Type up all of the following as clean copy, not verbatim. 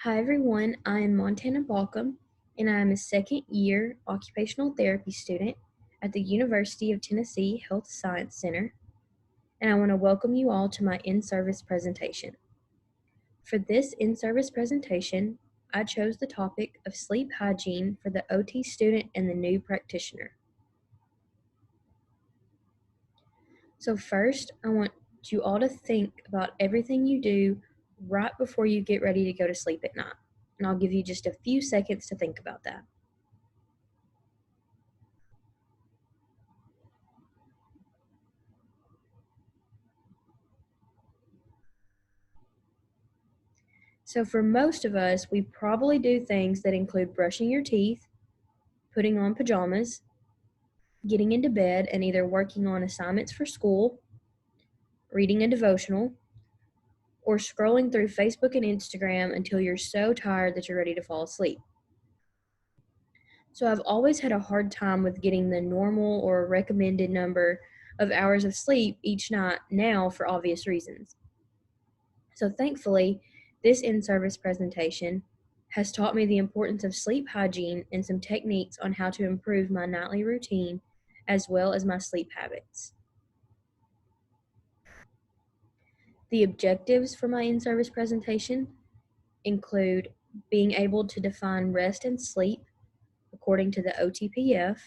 Hi everyone, I am Montana Balcom, and I am a second year occupational therapy student at the University of Tennessee Health Science Center, and I want to welcome you all to my in-service presentation. For this in-service presentation, I chose the topic of sleep hygiene for the OT student and the new practitioner. So first, I want you all to think about everything you do right before you get ready to go to sleep at night, and I'll give you just a few seconds to think about that. So for most of us, we probably do things that include brushing your teeth, putting on pajamas, getting into bed and either working on assignments for school, reading a devotional, or scrolling through Facebook and Instagram until you're so tired that you're ready to fall asleep. So I've always had a hard time with getting the normal or recommended number of hours of sleep each night now for obvious reasons. So thankfully, this in-service presentation has taught me the importance of sleep hygiene and some techniques on how to improve my nightly routine as well as my sleep habits. The objectives for my in-service presentation include being able to define rest and sleep according to the OTPF,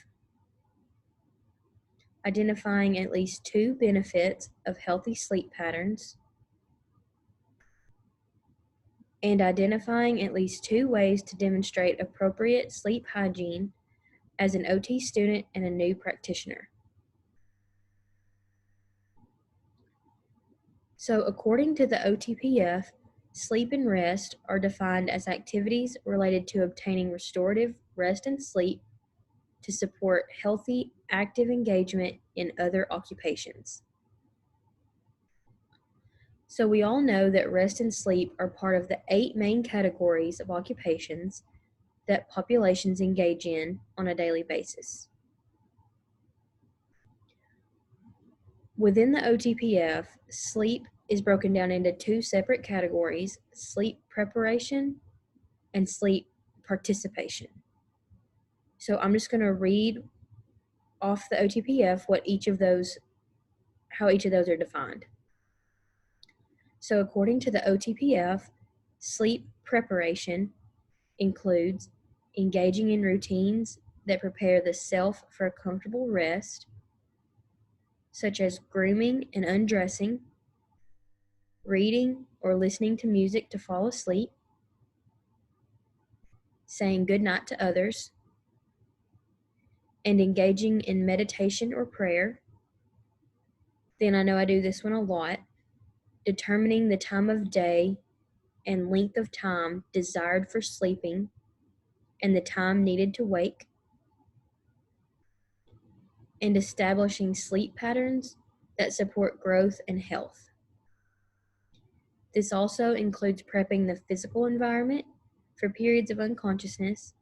identifying at least 2 benefits of healthy sleep patterns, and identifying at least 2 ways to demonstrate appropriate sleep hygiene as an OT student and a new practitioner. So according to the OTPF, sleep and rest are defined as activities related to obtaining restorative rest and sleep to support healthy, active engagement in other occupations. So we all know that rest and sleep are part of the 8 main categories of occupations that populations engage in on a daily basis. Within the OTPF, sleep is broken down into 2 separate categories: sleep preparation and sleep participation. So I'm just going to read off the OTPF how each of those are defined. So according to the OTPF, sleep preparation includes engaging in routines that prepare the self for a comfortable rest, such as grooming and undressing, reading or listening to music to fall asleep, saying goodnight to others, and engaging in meditation or prayer. Then I know I do this one a lot, determining the time of day and length of time desired for sleeping and the time needed to wake, and establishing sleep patterns that support growth and health. This also includes prepping the physical environment for periods of unconsciousness,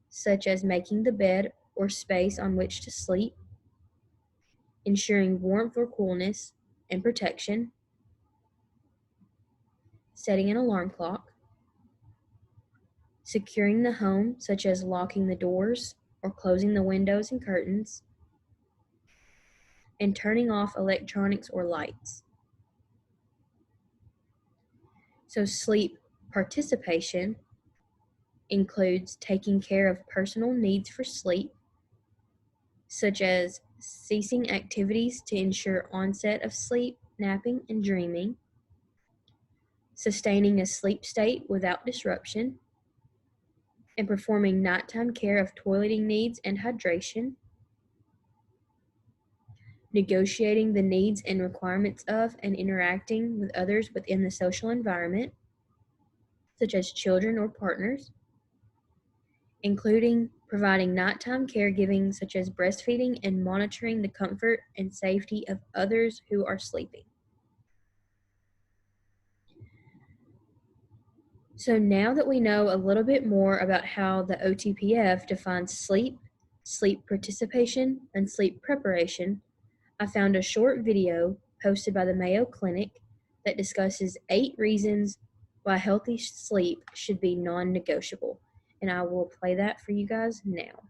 such as making the bed or space on which to sleep, ensuring warmth or coolness and protection, setting an alarm clock, securing the home, such as locking the doors or closing the windows and curtains, and turning off electronics or lights. So sleep participation includes taking care of personal needs for sleep, such as ceasing activities to ensure onset of sleep, napping, and dreaming, sustaining a sleep state without disruption, and performing nighttime care of toileting needs and hydration, negotiating the needs and requirements of and interacting with others within the social environment, such as children or partners, including providing nighttime caregiving such as breastfeeding and monitoring the comfort and safety of others who are sleeping. So now that we know a little bit more about how the OTPF defines sleep, sleep participation, and sleep preparation, I found a short video posted by the Mayo Clinic that discusses 8 reasons why healthy sleep should be non-negotiable. And I will play that for you guys now.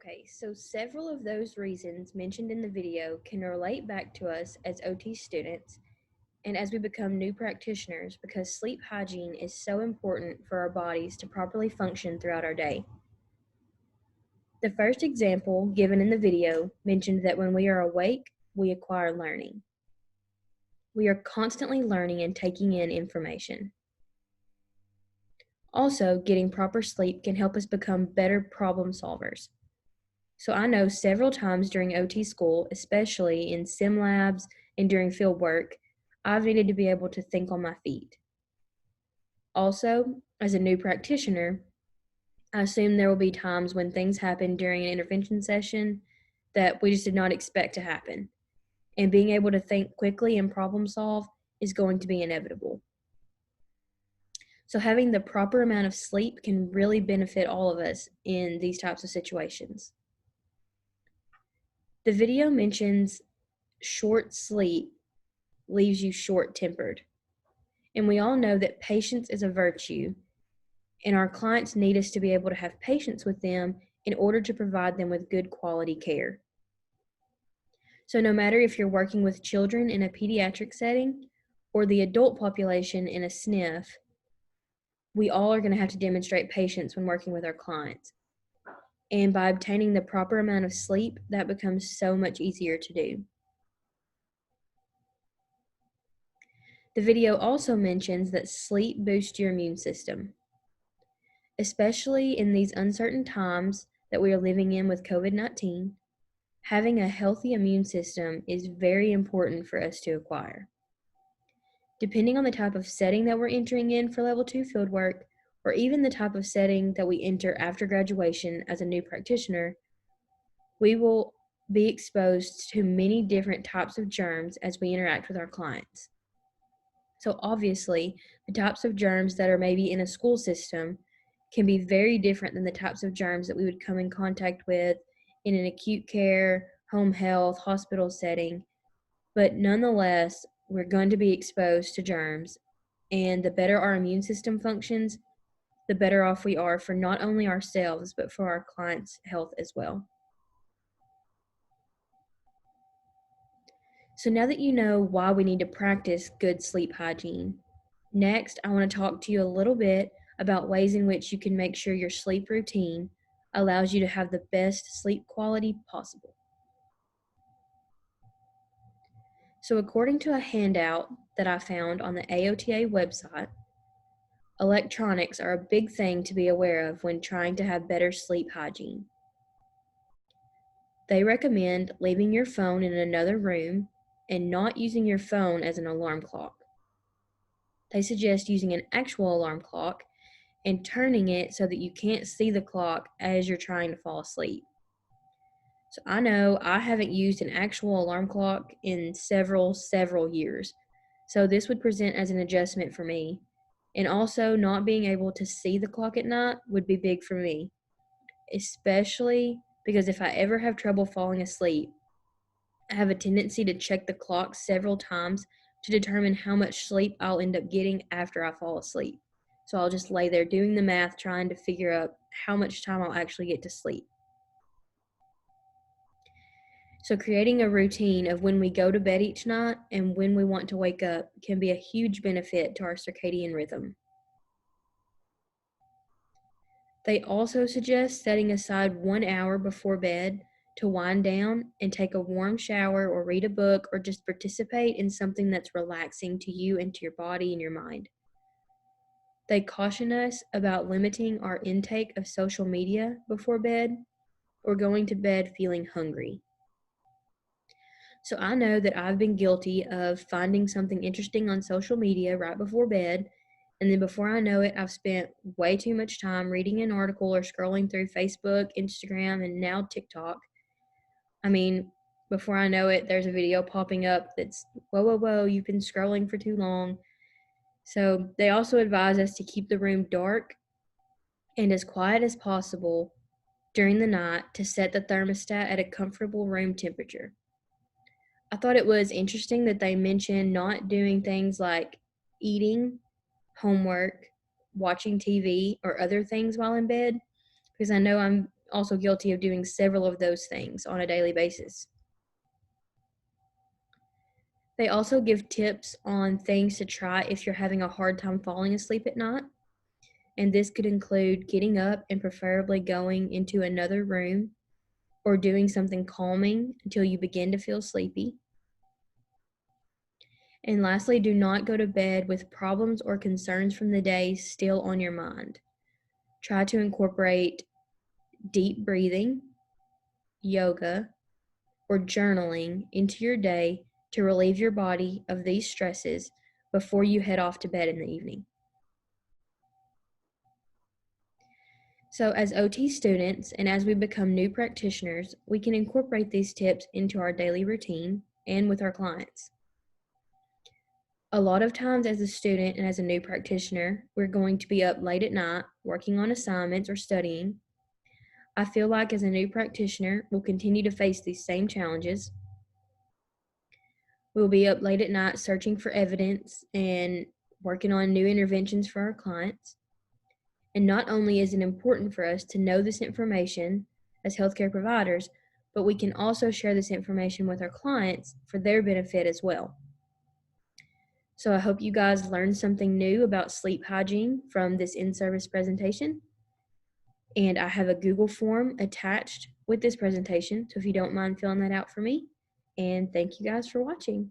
Okay, so several of those reasons mentioned in the video can relate back to us as OT students and as we become new practitioners because sleep hygiene is so important for our bodies to properly function throughout our day. The first example given in the video mentioned that when we are awake, we acquire learning. We are constantly learning and taking in information. Also, getting proper sleep can help us become better problem solvers. So I know several times during OT school, especially in sim labs and during field work, I've needed to be able to think on my feet. Also, as a new practitioner, I assume there will be times when things happen during an intervention session that we just did not expect to happen. And being able to think quickly and problem solve is going to be inevitable. So having the proper amount of sleep can really benefit all of us in these types of situations. The video mentions short sleep leaves you short-tempered. And we all know that patience is a virtue, and our clients need us to be able to have patience with them in order to provide them with good quality care. So no matter if you're working with children in a pediatric setting or the adult population in a SNF, we all are going to have to demonstrate patience when working with our clients. And by obtaining the proper amount of sleep, that becomes so much easier to do. The video also mentions that sleep boosts your immune system. Especially in these uncertain times that we are living in with COVID-19, having a healthy immune system is very important for us to acquire. Depending on the type of setting that we're entering in for level 2 fieldwork, or even the type of setting that we enter after graduation as a new practitioner, we will be exposed to many different types of germs as we interact with our clients. So obviously, the types of germs that are maybe in a school system can be very different than the types of germs that we would come in contact with in an acute care, home health, hospital setting. But nonetheless, we're going to be exposed to germs. And the better our immune system functions, the better off we are for not only ourselves, but for our clients' health as well. So now that you know why we need to practice good sleep hygiene, next I want to talk to you a little bit about ways in which you can make sure your sleep routine allows you to have the best sleep quality possible. So according to a handout that I found on the AOTA website, electronics are a big thing to be aware of when trying to have better sleep hygiene. They recommend leaving your phone in another room and not using your phone as an alarm clock. They suggest using an actual alarm clock and turning it so that you can't see the clock as you're trying to fall asleep. So I know I haven't used an actual alarm clock in several years. So this would present as an adjustment for me. And also, not being able to see the clock at night would be big for me, especially because if I ever have trouble falling asleep, I have a tendency to check the clock several times to determine how much sleep I'll end up getting after I fall asleep. So I'll just lay there doing the math, trying to figure out how much time I'll actually get to sleep. So, creating a routine of when we go to bed each night and when we want to wake up can be a huge benefit to our circadian rhythm. They also suggest setting aside 1 hour before bed to wind down and take a warm shower or read a book or just participate in something that's relaxing to you and to your body and your mind. They caution us about limiting our intake of social media before bed or going to bed feeling hungry. So I know that I've been guilty of finding something interesting on social media right before bed, and then before I know it, I've spent way too much time reading an article or scrolling through Facebook, Instagram, and now TikTok. I mean, before I know it, there's a video popping up that's, whoa, you've been scrolling for too long. So they also advise us to keep the room dark and as quiet as possible during the night to set the thermostat at a comfortable room temperature. I thought it was interesting that they mentioned not doing things like eating, homework, watching TV, or other things while in bed, because I know I'm also guilty of doing several of those things on a daily basis. They also give tips on things to try if you're having a hard time falling asleep at night, and this could include getting up and preferably going into another room or doing something calming until you begin to feel sleepy. And lastly, do not go to bed with problems or concerns from the day still on your mind. Try to incorporate deep breathing, yoga, or journaling into your day to relieve your body of these stresses before you head off to bed in the evening. So, as OT students and as we become new practitioners, we can incorporate these tips into our daily routine and with our clients. A lot of times, as a student and as a new practitioner, we're going to be up late at night working on assignments or studying. I feel like as a new practitioner, we'll continue to face these same challenges. We'll be up late at night searching for evidence and working on new interventions for our clients. And not only is it important for us to know this information as healthcare providers, but we can also share this information with our clients for their benefit as well. So I hope you guys learned something new about sleep hygiene from this in-service presentation. And I have a Google form attached with this presentation, so if you don't mind filling that out for me. And thank you guys for watching.